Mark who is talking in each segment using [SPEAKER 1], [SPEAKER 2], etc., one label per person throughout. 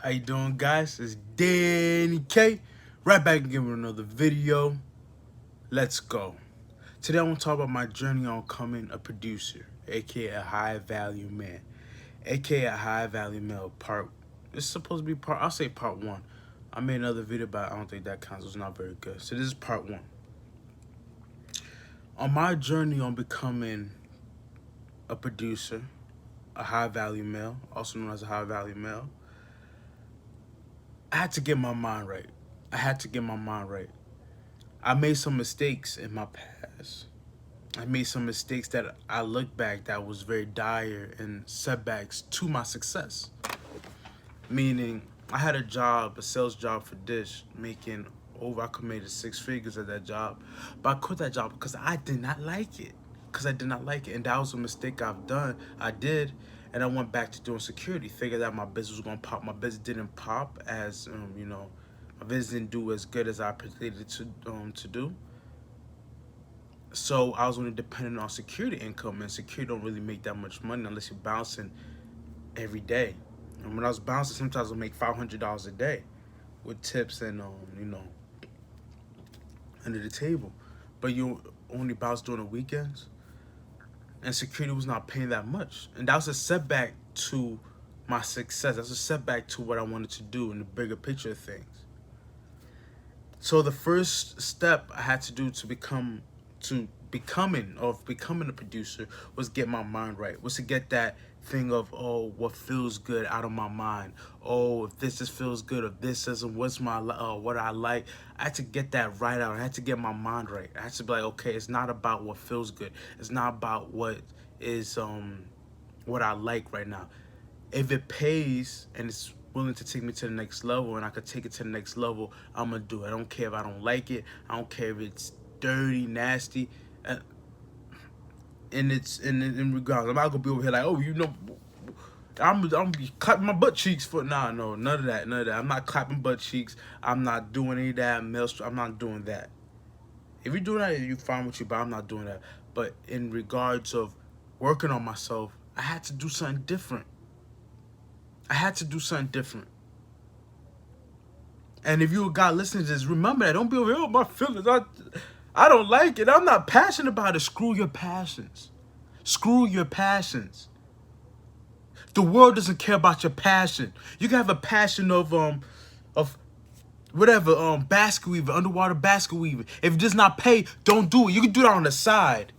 [SPEAKER 1] How you doing, guys? It's Danny K. Right back again with another video. Let's go. Today I want to talk about my journey on becoming a producer, aka a high value man, aka a high value male. It's supposed to be I'll say part one. I made another video, but I don't think that counts. It's not very good. So this is part one. On my journey on becoming a producer, a high value male, also known as a high value male, I had to get my mind right. I made some mistakes in my past. I made some mistakes that I look back that was very dire and setbacks to my success. Meaning, I had a sales job for Dish, making I could make 6 figures at that job. But I quit that job because I did not like it. And that was a mistake I did, and I went back to doing security. Figured that my business was gonna pop. My business didn't pop as my business didn't do as good as I predicted to do. So I was only dependent on security income, and security don't really make that much money unless you're bouncing every day. And when I was bouncing, sometimes I'll make $500 a day with tips and under the table. But you only bounce during the weekends, and security was not paying that much, and that was a setback to my success. That's a setback to what I wanted to do in the bigger picture of things. So the first step I had to do to becoming a producer was get my mind right. Was to get that thing of, oh, what feels good out of my mind. Oh, if this just feels good, if this doesn't, what I like. I had to get that right out. I had to get my mind right. I had to be like, okay, it's not about what feels good. It's not about what is what I like right now. If it pays and it's willing to take me to the next level and I could take it to the next level, I'm gonna do it. I don't care if I don't like it. I don't care if it's dirty, nasty. And it's in regards, I'm not gonna be over here like, oh, I'm gonna be clapping my butt cheeks for no, none of that. I'm not clapping butt cheeks. I'm not doing any of that. I'm not doing that. If you're doing that, you fine with you, but I'm not doing that. But in regards of working on myself, I had to do something different. And if you're a guy listening to this, remember that. Don't be over here, oh, my feelings. I don't like it. I'm not passionate about it. Screw your passions. The world doesn't care about your passion. You can have a passion of whatever, basket weaving, underwater basket weaving. If it does not pay, don't do it. You can do that on the side.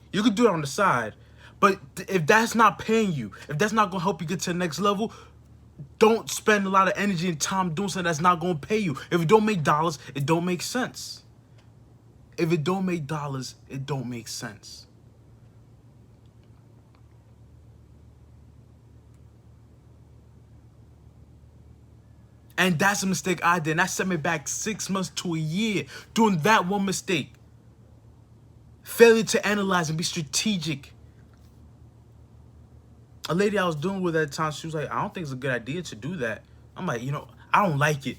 [SPEAKER 1] But if that's not paying you, if that's not gonna help you get to the next level, don't spend a lot of energy and time doing something that's not gonna pay you. If it don't make dollars, it don't make sense. And that's a mistake I did. And that set me back 6 months to a year doing that one mistake. Failure to analyze and be strategic. A lady I was doing with at the time, she was like, I don't think it's a good idea to do that. I'm like, I don't like it.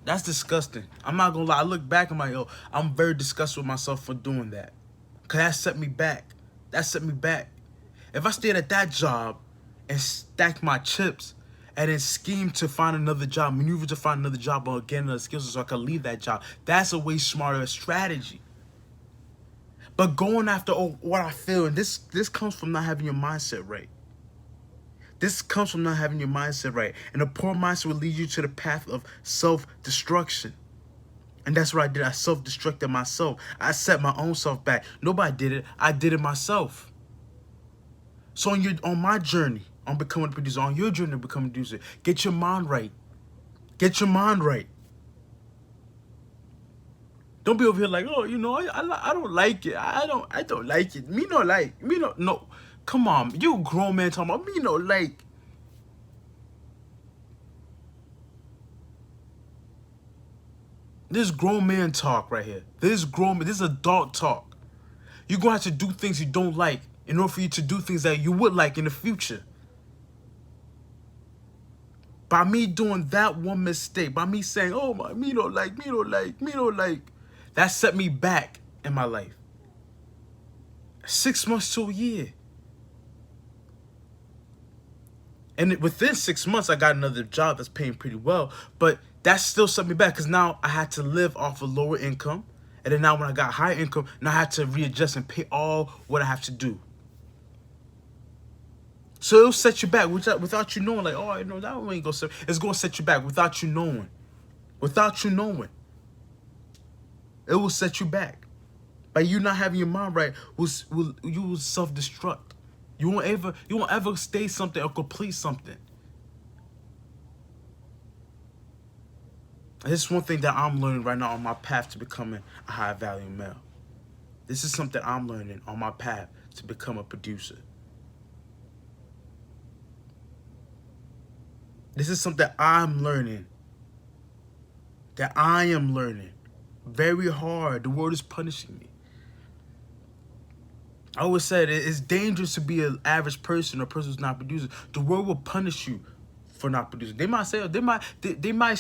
[SPEAKER 1] That's disgusting. I'm not gonna lie. I look back, I'm like, yo, I'm very disgusted with myself for doing that. Cause that set me back. If I stayed at that job and stacked my chips and then schemed to find another job, maneuver to find another job or get another skills so I could leave that job, that's a way smarter strategy. But going after what I feel, and this comes from not having your mindset right. And a poor mindset will lead you to the path of self-destruction. And that's what I did. I self-destructed myself. I set my own self back. Nobody did it. I did it myself. So on my journey, on becoming a producer, on your journey to become a producer, get your mind right. Don't be over here like, oh, I don't like it. I don't like it. No. Come on, you a grown man talking about me no like. This grown man talk right here. This is adult talk. You're gonna have to do things you don't like in order for you to do things that you would like in the future. By me doing that one mistake, by me saying, oh, me don't like, that set me back in my life. 6 months to a year. And within 6 months, I got another job that's paying pretty well. But that still set me back because now I had to live off a lower income. And then now when I got higher income, now I had to readjust and pay all what I have to do. So it'll set you back without you knowing, like, oh, you know, that one ain't gonna set. It's gonna set you back without you knowing. Without you knowing. It will set you back. By you not having your mind right, you will self-destruct. You won't ever stay something or complete something. This is one thing that I'm learning right now on my path to becoming a high-value male. This is something I'm learning on my path to become a producer. This is something I'm learning. That I am learning. Very hard. The world is punishing me. I always said it's dangerous to be an average person or a person who's not producing. The world will punish you for not producing. They might say, they might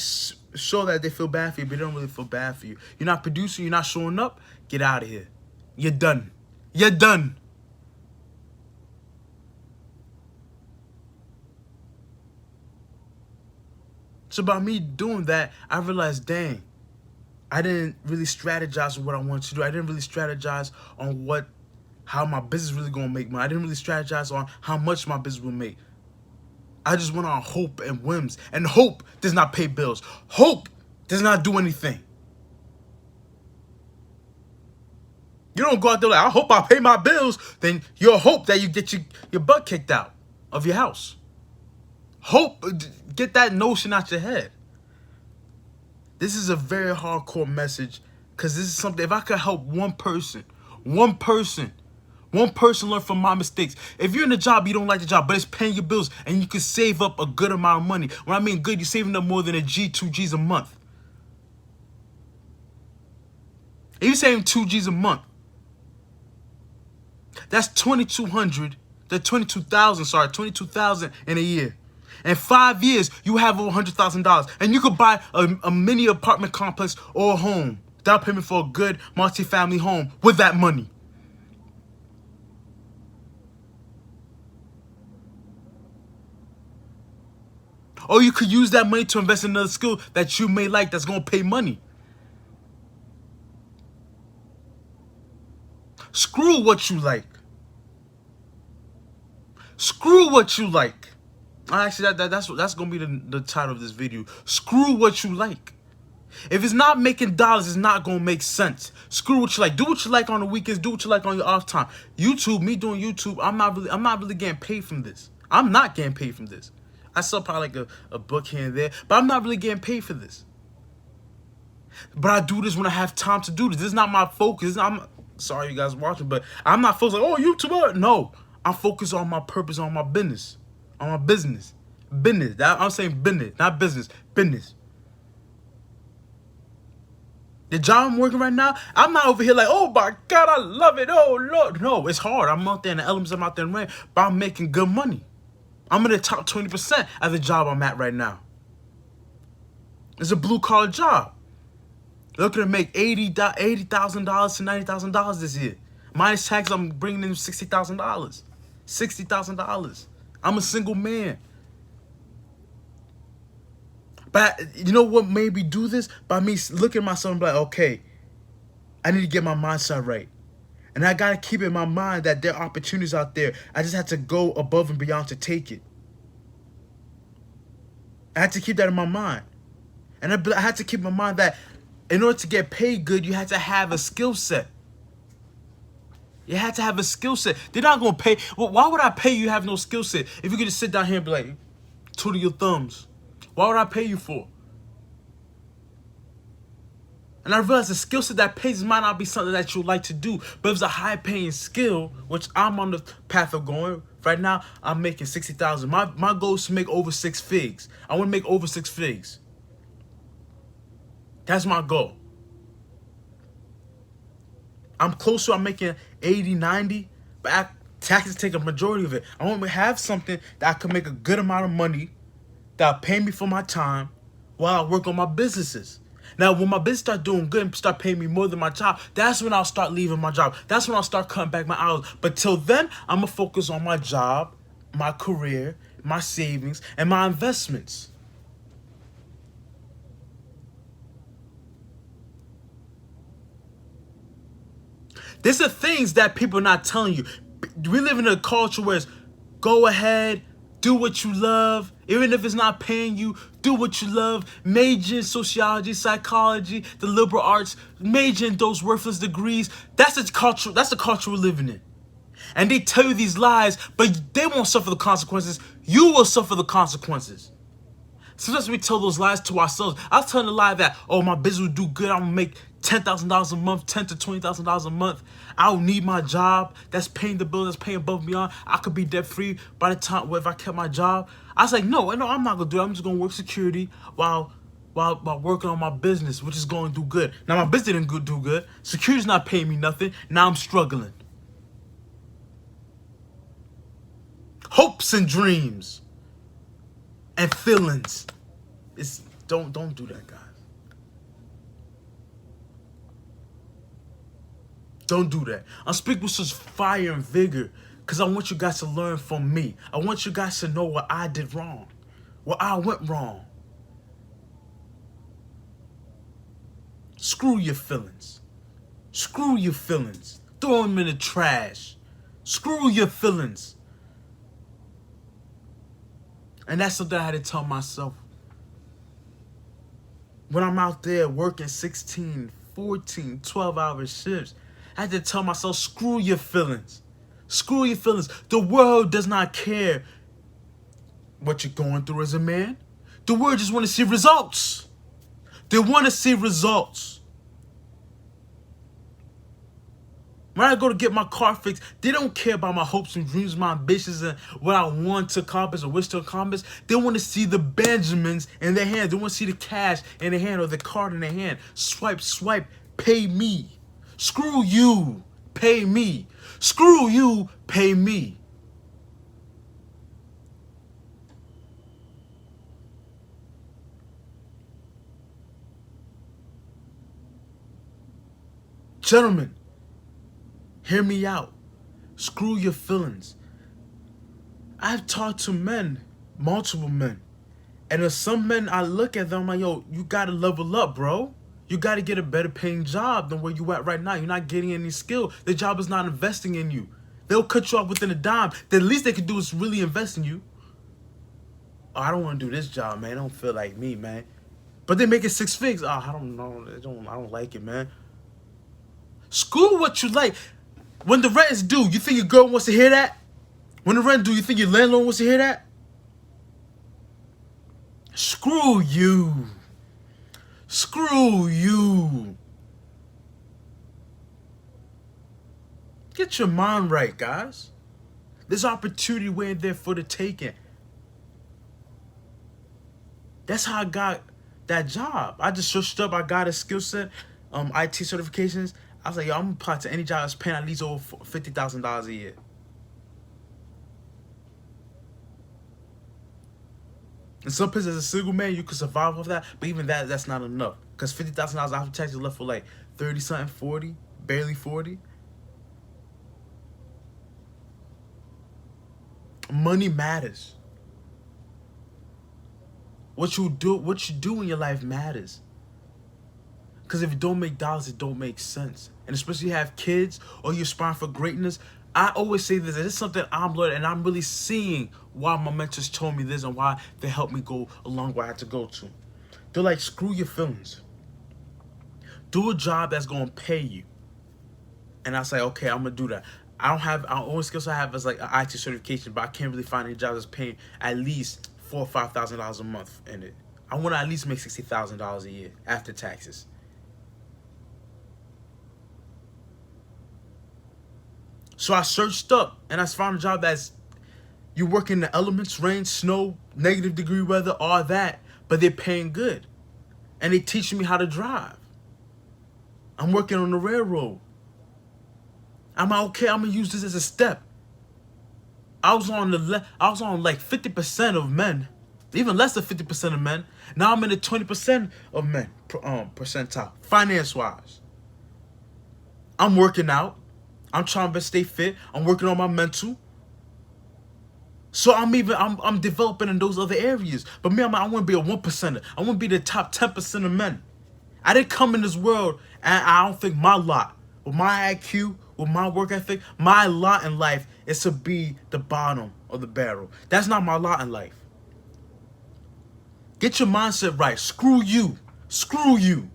[SPEAKER 1] show that they feel bad for you, but they don't really feel bad for you. You're not producing, you're not showing up, get out of here. You're done. You're done. So by me doing that, I realized, dang, I didn't really strategize on what I wanted to do. I didn't really strategize on how my business really gonna make money. I didn't really strategize on how much my business will make. I just went on hope and whims. And hope does not pay bills. Hope does not do anything. You don't go out there like, I hope I pay my bills. Then you'll hope that you get your butt kicked out of your house. Hope, get that notion out your head. This is a very hardcore message because this is something, if I could help one person learn from my mistakes. If you're in a job, you don't like the job, but it's paying your bills and you can save up a good amount of money. When I mean good, you're saving up more than $2 G's a month. If you're saving $2 G's a month, that's 2,200, that's 22,000, sorry, 22,000 in a year. In 5 years, you have over $100,000, and you could buy a mini apartment complex or a home, down payment for a good multi-family home with that money. Or you could use that money to invest in another skill that you may like that's going to pay money. Screw what you like. Screw what you like. Actually, that's gonna be the title of this video. Screw what you like. If it's not making dollars, it's not gonna make sense. Screw what you like. Do what you like on the weekends. Do what you like on your off time. YouTube, me doing YouTube, I'm not really getting paid from this. I'm not getting paid from this. I sell probably like a book here and there, but I'm not really getting paid for this. But I do this when I have time to do this. This is not my focus. I'm sorry you guys watching, but I'm not focused like, oh, YouTuber. No, I'm focused on my purpose, on my business. On my business. Business. I'm saying business, not business. Business. The job I'm working right now, I'm not over here like, oh my God, I love it. Oh Lord. No, it's hard. I'm out there in the elements, I'm out there in the rain, but I'm making good money. I'm in the top 20% at the job I'm at right now. It's a blue collar job. Looking to make $80,000 to $90,000 this year. Minus tax, I'm bringing in $60,000. $60,000. I'm a single man. But you know what made me do this? By me looking at myself and be like, okay, I need to get my mindset right. And I got to keep in my mind that there are opportunities out there. I just had to go above and beyond to take it. I had to keep that in my mind. And I had to keep in my mind that in order to get paid good, you had to have a skill set. You had to have a skill set. They're not going to pay. Well, why would I pay you have no skill set? If you could just sit down here and be like, twiddle your thumbs. Why would I pay you for? And I realized the skill set that pays might not be something that you like to do. But if it's a high paying skill, which I'm on the path of going. Right now, I'm making $60,000. My goal is to make over 6 figs. I want to make over 6 figs. That's my goal. I'm close to, I'm making 80, 90, but taxes take a majority of it. I want to have something that I can make a good amount of money that'll pay me for my time while I work on my businesses. Now, when my business start doing good and start paying me more than my job, that's when I'll start leaving my job. That's when I'll start cutting back my hours. But till then, I'm going to focus on my job, my career, my savings, and my investments. These are things that people are not telling you. We live in a culture where it's go ahead, do what you love, even if it's not paying you, do what you love, major in sociology, psychology, the liberal arts, major in those worthless degrees. That's the culture we're living in. And they tell you these lies, but they won't suffer the consequences. You will suffer the consequences. Sometimes we tell those lies to ourselves. I was telling a lie that, oh, my business will do good. I'm gonna make $10,000 a month, $10,000 to $20,000 a month. I don't need my job. That's paying the bill. That's paying above and beyond. I could be debt free by the time. Well, if I kept my job, I was like, no, I'm not gonna do that. I'm just gonna work security while working on my business, which is going to do good. Now my business didn't do good. Security's not paying me nothing. Now I'm struggling. Hopes and dreams and feelings. Don't do that, guys. Don't do that. I'm speaking with such fire and vigor because I want you guys to learn from me. I want you guys to know what I did wrong, what I went wrong. Screw your feelings. Screw your feelings. Throw them in the trash. Screw your feelings. And that's something I had to tell myself. When I'm out there working 16, 14, 12-hour shifts, I had to tell myself, screw your feelings. Screw your feelings. The world does not care what you're going through as a man. The world just want to see results. They want to see results. When I go to get my car fixed, they don't care about my hopes and dreams, my ambitions, and what I want to accomplish or wish to accomplish. They want to see the Benjamins in their hand. They want to see the cash in their hand or the card in their hand. Swipe, swipe, pay me. Screw you, pay me. Screw you, pay me. Gentlemen, hear me out. Screw your feelings. I've talked to men, multiple men. And there's some men, I look at them, I'm like, yo, you gotta level up, bro. You gotta get a better paying job than where you at right now. You're not getting any skill. The job is not investing in you. They'll cut you off within a dime. The least they can do is really invest in you. Oh, I don't want to do this job, man. I don't feel like me, man. But they make it 6 figures. Oh, I don't know. I don't like it, man. Screw what you like. When the rent is due, you think your girl wants to hear that? When the rent due, you think your landlord wants to hear that? Screw you. Screw you. Get your mind right, guys. There's opportunity waiting there for the taking. That's how I got that job. I just searched up. I got a skill set, IT certifications. I was like, yo, I'm gonna apply to any job that's paying at least over $50,000 a year. In some places, as a single man, you could survive off that, but even that's not enough. Because $50,000 after tax, you're left for like 30-something, 40, barely 40. Money matters. What you do in your life matters. Because if you don't make dollars, it don't make sense. And especially if you have kids or you're aspiring for greatness, I always say this. It's something I'm learning, and I'm really seeing why my mentors told me this and why they helped me go along where I had to go to. They're like, screw your feelings. Do a job that's going to pay you. And I say, okay, I'm going to do that. The only skills I have is like an IT certification, but I can't really find any job that's paying at least $4,000 or $5,000 a month in it. I want to at least make $60,000 a year after taxes. So I searched up and I found a job that's you work in the elements, rain, snow, negative degree weather, all that, but they're paying good. And they teaching me how to drive. I'm working on the railroad. I'm like, okay, I'm gonna use this as a step. I was on like 50% of men, even less than 50% of men. Now I'm in the 20% of men percentile, finance-wise. I'm working out. I'm trying to stay fit. I'm working on my mental. So I'm developing in those other areas. But me, I want to be a 1%er. I want to be the top 10% of men. I didn't come in this world, and I don't think my lot, with my IQ, with my work ethic, my lot in life is to be the bottom of the barrel. That's not my lot in life. Get your mindset right. Screw you. Screw you.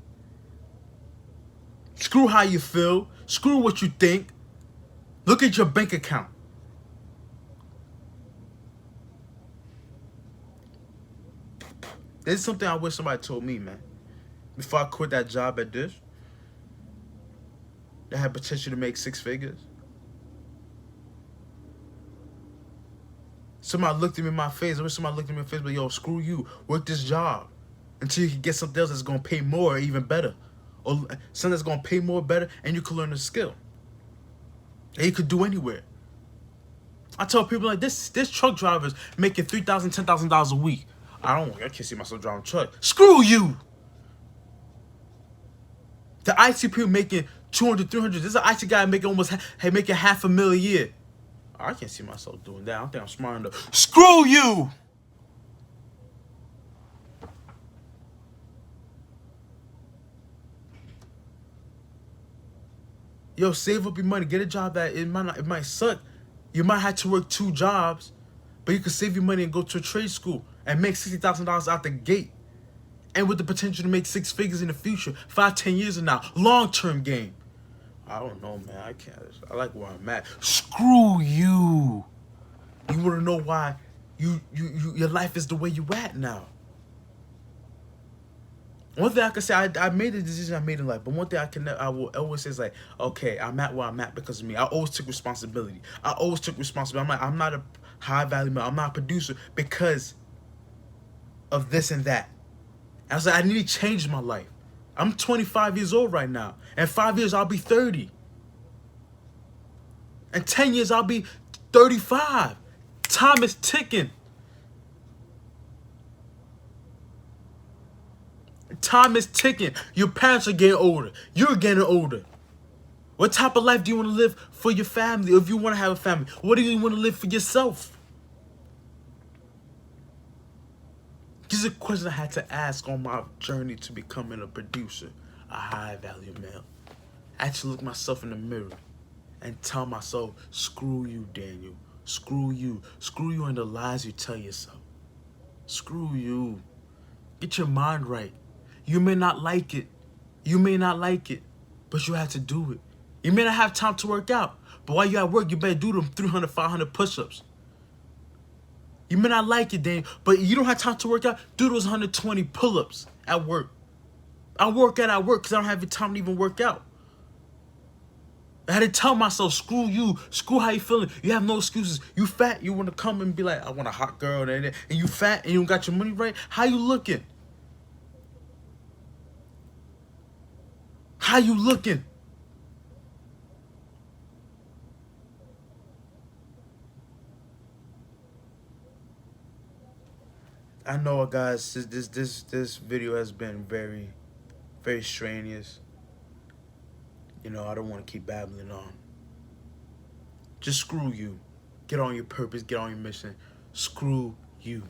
[SPEAKER 1] Screw how you feel. Screw what you think. Look at your bank account. This is something I wish somebody told me, man. Before I quit that job at Dish, that had potential to make 6 figures. Somebody looked at me in my face. I wish somebody looked at me in my face, but yo, screw you. Work this job until you can get something else that's gonna pay more or even better. Or something that's gonna pay more better and you can learn a skill. And you could do anywhere. I tell people like this truck drivers making $3,000, $10,000 a week. I can't see myself driving a truck. Screw you. The IT people making 200, 300. This is an IT guy making making $500,000 a year. I can't see myself doing that. I don't think I'm smart enough. Screw you. Yo, save up your money. Get a job that it might suck. You might have to work 2 jobs, but you can save your money and go to a trade school and make $60,000 out the gate. And with the potential to make 6 figures in the future, 5, 10 years from now. Long-term game. I don't know, man. I can't. I like where I'm at. Screw you. You want to know why your life is the way you at now? One thing I can say, I made the decision I made in life, but one thing I will always say is like, okay, I'm at where I'm at because of me. I always took responsibility. I'm not a high value man. I'm not a producer because of this and that. I was like, I need to change my life. I'm 25 years old right now. In 5 years, I'll be 30. In 10 years, I'll be 35. Time is ticking. Time is ticking. Your parents are getting older. You're getting older. What type of life do you want to live for your family? Or if you want to have a family, what do you want to live for yourself? This is a question I had to ask on my journey to becoming a producer, a high-value male. I had to look myself in the mirror and tell myself, screw you, Daniel. Screw you. Screw you and the lies you tell yourself. Screw you. Get your mind right. You may not like it. You may not like it, but you have to do it. You may not have time to work out, but while you're at work, you better do them 300, 500 push-ups. You may not like it, Daniel, but you don't have time to work out. Do those 120 pull-ups at work. I work out at work because I don't have the time to even work out. I had to tell myself, screw you. Screw how you feeling. You have no excuses. You fat. You want to come and be like, I want a hot girl. And you fat and you don't got your money right. How you looking? How you looking? I know, guys, this video has been very, very strenuous. You know, I don't want to keep babbling on. Just screw you. Get on your purpose. Get on your mission. Screw you.